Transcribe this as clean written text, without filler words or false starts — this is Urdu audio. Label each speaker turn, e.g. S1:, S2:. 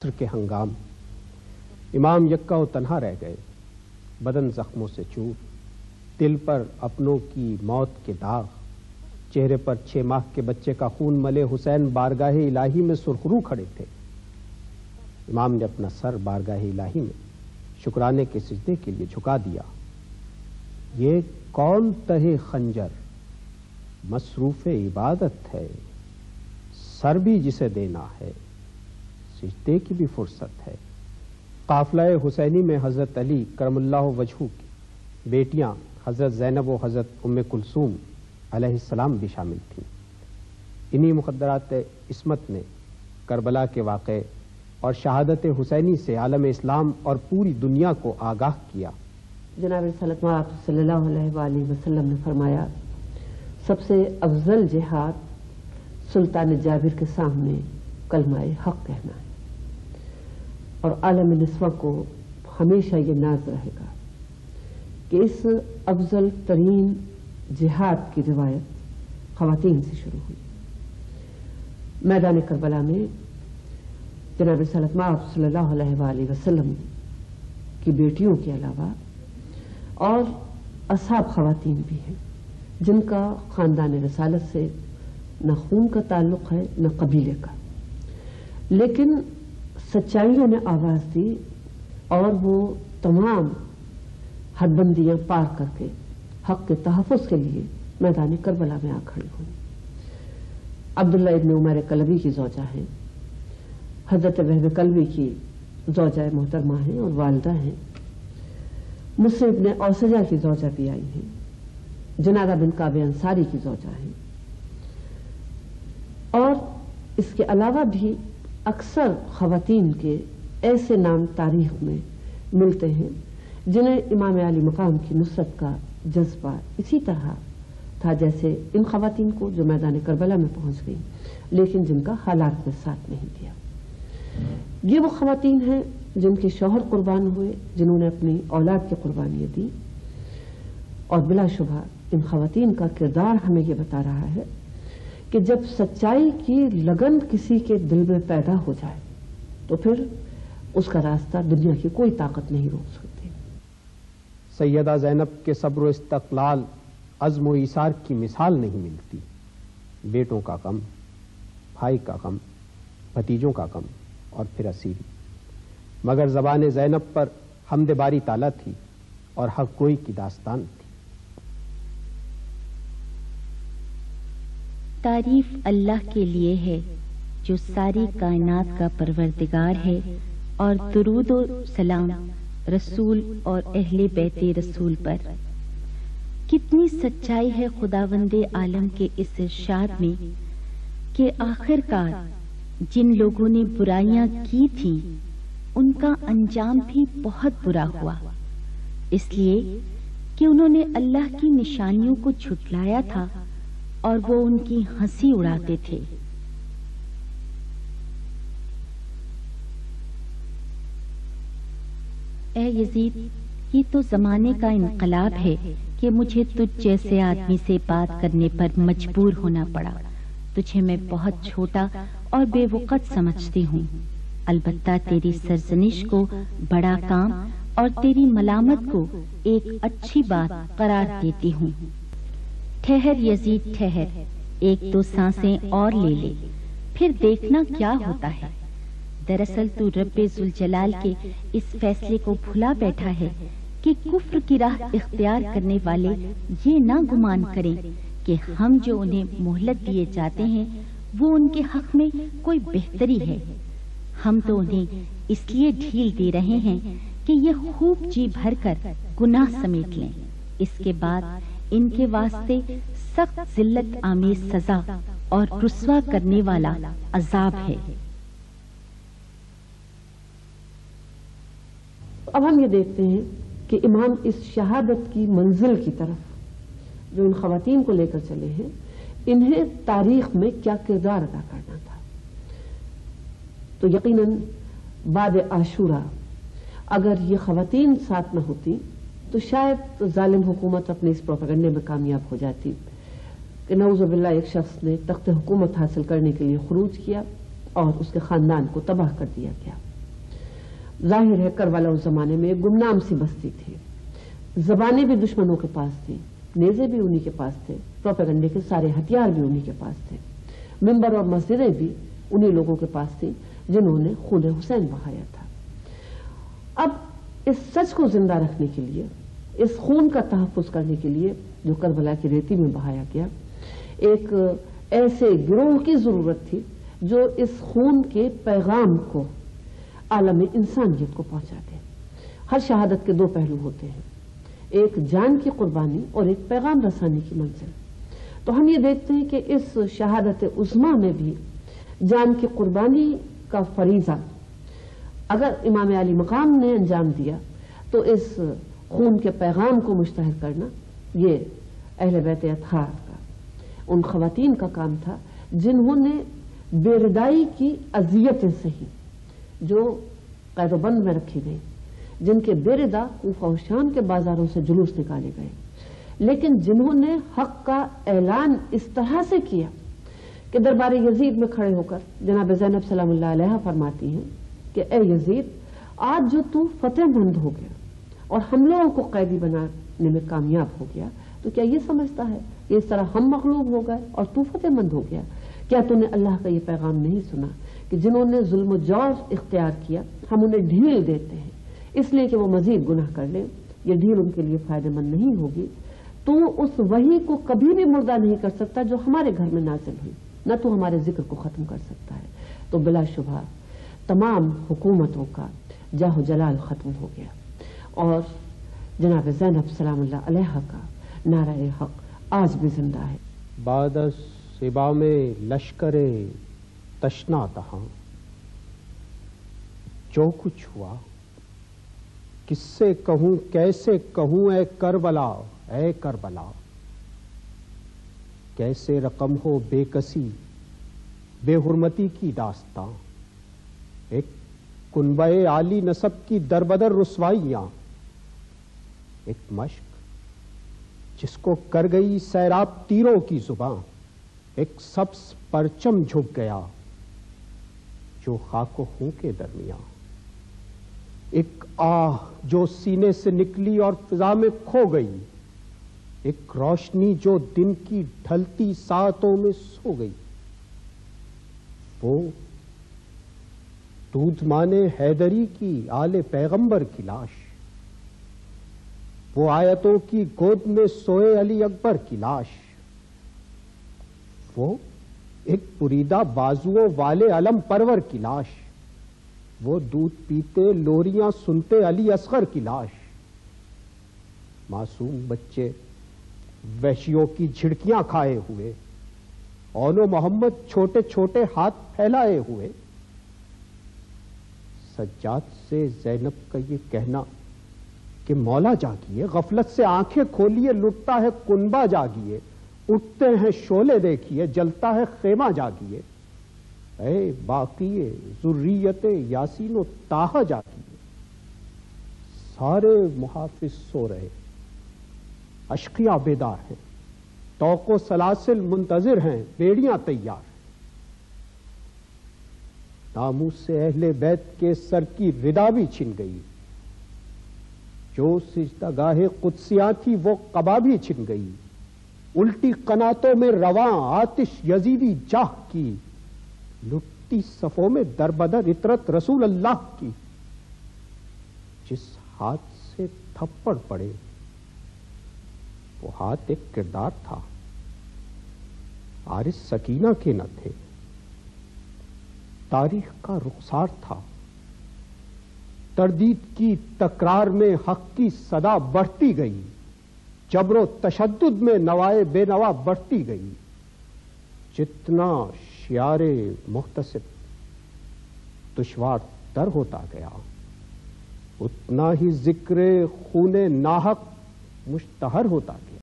S1: عصر کے ہنگام امام یکا و تنہا رہ گئے، بدن زخموں سے چور، دل پر اپنوں کی موت کے داغ، چہرے پر 6 ماہ کے بچے کا خون ملے حسین بارگاہ الہی میں سرخرو کھڑے تھے۔ امام نے اپنا سر بارگاہ الہی میں شکرانے کے سجدے کے لیے جھکا دیا۔ یہ کون تہے خنجر مصروف عبادت ہے، سر بھی جسے دینا ہے، سجدے کی بھی فرصت ہے۔ قافلہ حسینی میں حضرت علی کرم اللہ وجہہ کی بیٹیاں حضرت زینب و حضرت ام کلثوم علیہ السلام بھی شامل تھیں۔ انہی مخدرات عصمت نے کربلا کے واقعے اور شہادت حسینی سے عالم اسلام اور پوری دنیا کو آگاہ کیا۔
S2: جناب رسالت مآب صلی اللہ علیہ وآلہ وسلم نے فرمایا، سب سے افضل جہاد سلطان جابر کے سامنے کلمہ حق کہنا ہے، اور عالم نسواں کو ہمیشہ یہ ناز رہے گا کہ اس افضل ترین جہاد کی روایت خواتین سے شروع ہوئی۔ میدان کربلا میں جناب رسالت مآب صلی اللہ علیہ وآلہ وسلم کی بیٹیوں کے علاوہ اور اصحاب خواتین بھی ہیں جن کا خاندان رسالت سے نہ خون کا تعلق ہے نہ قبیلے کا، لیکن سچائیوں نے آواز دی اور وہ تمام حد بندیاں پار کر کے حق کے تحفظ کے لیے میدان کربلا میں آ کھڑی ہوئی۔ عبداللہ ابن عمر کلبی کی زوجہ ہیں، حضرت وہب کلبی کی زوجہ محترمہ ہیں اور والدہ ہیں، مسلم ابن اوسجہ کی زوجہ بھی آئی ہیں، جنادہ بن کعب انصاری کی زوجہ ہیں، اور اس کے علاوہ بھی اکثر خواتین کے ایسے نام تاریخ میں ملتے ہیں جنہیں امام علی مقام کی نصرت کا جذبہ اسی طرح تھا جیسے ان خواتین کو جو میدان کربلا میں پہنچ گئی لیکن جن کا حالات میں ساتھ نہیں دیا۔ یہ وہ خواتین ہیں جن کے شوہر قربان ہوئے، جنہوں نے اپنی اولاد کی قربانیاں دی، اور بلا شبہ ان خواتین کا کردار ہمیں یہ بتا رہا ہے کہ جب سچائی کی لگن کسی کے دل میں پیدا ہو جائے تو پھر اس کا راستہ دنیا کی کوئی طاقت نہیں روک سکتی۔
S1: سیدہ زینب کے صبر و استقلال، عزم و ایثار کی مثال نہیں ملتی۔ بیٹوں کا غم، بھائی کا غم، بھتیجوں کا غم اور پھر اسیری، مگر زبان زینب پر حمد باری تعالیٰ تھی اور حق گوئی کی داستان تھی۔
S3: تعریف اللہ کے لیے ہے جو ساری کائنات کا پروردگار ہے، اور درود و سلام رسول اور اہل بیت رسول پر۔ کتنی سچائی ہے خداوند عالم کے اس ارشاد میں کہ آخر کار جن لوگوں نے برائیاں کی تھیں ان کا انجام بھی بہت برا ہوا، اس لیے کہ انہوں نے اللہ کی نشانیوں کو جھٹلایا تھا اور وہ ان کی ہنسی اڑاتے تھے۔ اے یزید، یہ تو زمانے کا انقلاب ہے کہ مجھے تجھ جیسے آدمی سے بات کرنے پر مجبور ہونا پڑا۔ تجھے میں بہت چھوٹا اور بے وقت سمجھتی ہوں، البتہ تیری سرزنش کو بڑا کام اور تیری ملامت کو ایک اچھی بات قرار دیتی ہوں۔ ٹھہر یزید ٹھہر، 1-2 سانسیں اور لے لے، پھر دیکھنا کیا ہوتا ہے۔ دراصل تو رب ذوالجلال کے اس فیصلے کو بھلا بیٹھا ہے کہ کفر کی راہ اختیار کرنے والے یہ نہ گمان کریں کہ ہم جو انہیں مہلت دیے جاتے ہیں وہ ان کے حق میں کوئی بہتری ہے۔ ہم تو انہیں اس لیے ڈھیل دے رہے ہیں کہ یہ خوب جی بھر کر گناہ سمیٹ لیں، اس کے بعد ان کے واسطے سخت ذلت آمیز سزا اور رسوا کرنے والا عذاب ہے۔
S2: اب ہم یہ دیکھتے ہیں کہ امام اس شہادت کی منزل کی طرف جو ان خواتین کو لے کر چلے ہیں، انہیں تاریخ میں کیا کردار ادا کرنا تھا۔ تو یقیناً بعد عاشورہ اگر یہ خواتین ساتھ نہ ہوتی تو شاید ظالم حکومت اپنے اس پروپیگنڈے میں کامیاب ہو جاتی کہ نعوذ باللہ ایک شخص نے تخت حکومت حاصل کرنے کے لیے خروج کیا اور اس کے خاندان کو تباہ کر دیا گیا۔ ظاہر ہے کربلا اس زمانے میں ایک گمنام سی بستی تھی، زبانیں بھی دشمنوں کے پاس تھیں، نیزے بھی انہی کے پاس تھے، پروپیگنڈے کے سارے ہتھیار بھی انہی کے پاس تھے، منبر اور مسجدیں بھی انہی لوگوں کے پاس تھیں جنہوں نے خون حسین بہایا تھا۔ اب اس سچ کو زندہ رکھنے کے لیے، اس خون کا تحفظ کرنے کے لیے جو کربلا کی ریتی میں بہایا گیا، ایک ایسے گروہ کی ضرورت تھی جو اس خون کے پیغام کو عالم انسانیت کو پہنچا دے۔ ہر شہادت کے دو پہلو ہوتے ہیں، ایک جان کی قربانی اور ایک پیغام رسانی کی منزل۔ تو ہم یہ دیکھتے ہیں کہ اس شہادت عظمیٰ میں بھی جان کی قربانی کا فریضہ اگر امام علی مقام نے انجام دیا تو اس خون کے پیغام کو مشتہر کرنا یہ اہل بیت اطہار کا، ان خواتین کا کام تھا جنہوں نے بے ردائی کی اذیتیں سہی، جو قید و بند میں رکھی گئی، جن کے بے ردا کوفہ و شام کے بازاروں سے جلوس نکالے گئے، لیکن جنہوں نے حق کا اعلان اس طرح سے کیا کہ دربار یزید میں کھڑے ہو کر جناب زینب سلام اللہ علیہ فرماتی ہیں کہ اے یزید، آج جو تو فتح مند ہو گیا اور ہم لوگوں کو قیدی بنانے میں کامیاب ہو گیا، تو کیا یہ سمجھتا ہے کہ اس طرح ہم مغلوب ہو گئے اور تو فتح مند ہو گیا؟ کیا تو نے اللہ کا یہ پیغام نہیں سنا کہ جنہوں نے ظلم و جور اختیار کیا ہم انہیں ڈھیل دیتے ہیں اس لیے کہ وہ مزید گناہ کر لیں، یہ ڈھیل ان کے لیے فائدہ مند نہیں ہوگی۔ تو اس وحی کو کبھی بھی مردہ نہیں کر سکتا جو ہمارے گھر میں نازل ہوئی، نہ تو ہمارے ذکر کو ختم کر سکتا ہے۔ تو بلا شبہ تمام حکومتوں کا جاہ و جلال ختم ہو گیا اور جناب زینب سلام اللہ علیہ کا نعرہ حق آج بھی زندہ ہے۔
S1: بعد از صبا میں لشکر تشنا تہاں، جو کچھ ہوا کس سے کہوں کیسے کہوں اے کربلا، اے کربلا، کیسے رقم ہو بے کسی بے حرمتی کی داستاں، ایک کنبہ عالی نسب کی دربدر رسوائیاں، ایک مشق جس کو کر گئی سیراب تیروں کی زباں، ایک سبز پرچم جھک گیا جو خاک و خوں کے درمیان، ایک آہ جو سینے سے نکلی اور فضا میں کھو گئی، ایک روشنی جو دن کی ڈھلتی ساعتوں میں سو گئی، وہ دودھ مانے حیدری کی آل پیغمبر کی لاش، وہ آیتوں کی گود میں سوئے علی اکبر کی لاش، وہ ایک بریدہ بازوؤں والے علم پرور کی لاش، وہ دودھ پیتے لوریاں سنتے علی اصغر کی لاش، معصوم بچے وحشیوں کی جھڑکیاں کھائے ہوئے، اون و محمد چھوٹے چھوٹے ہاتھ پھیلائے ہوئے، سجاد سے زینب کا یہ کہنا کہ مولا جاگیے، غفلت سے آنکھیں کھولیے، لٹتا ہے کنبہ جاگیے، اٹھتے ہیں شعلے دیکھیے، جلتا ہے خیمہ جاگیے، اے باقی ذریت یاسین و طٰہٰ جاگیے، سارے محافظ سو رہے، اشقیاء بیدار ہیں، طوق و سلاسل منتظر ہیں، بیڑیاں تیار ہیں، ناموس سے اہل بیت کے سر کی ردا بھی چھن گئی، جو سجدہ گاہ قدسیاں تھی وہ قبا بھی چھن گئی، الٹی قناتوں میں رواں آتش یزیدی جاہ کی، لٹتی صفوں میں دربدر عطرت رسول اللہ کی، جس ہاتھ سے تھپڑ پڑے وہ ہاتھ ایک کردار تھا، حارث سکینہ کے نہ تھے، تاریخ کا رخسار تھا، تردید کی تکرار میں حق کی صدا بڑھتی گئی، جبر و تشدد میں نوائے بے نوا بڑھتی گئی، جتنا شعار محتسب دشوار تر ہوتا گیا اتنا ہی ذکر خون ناحق مشتہر ہوتا گیا۔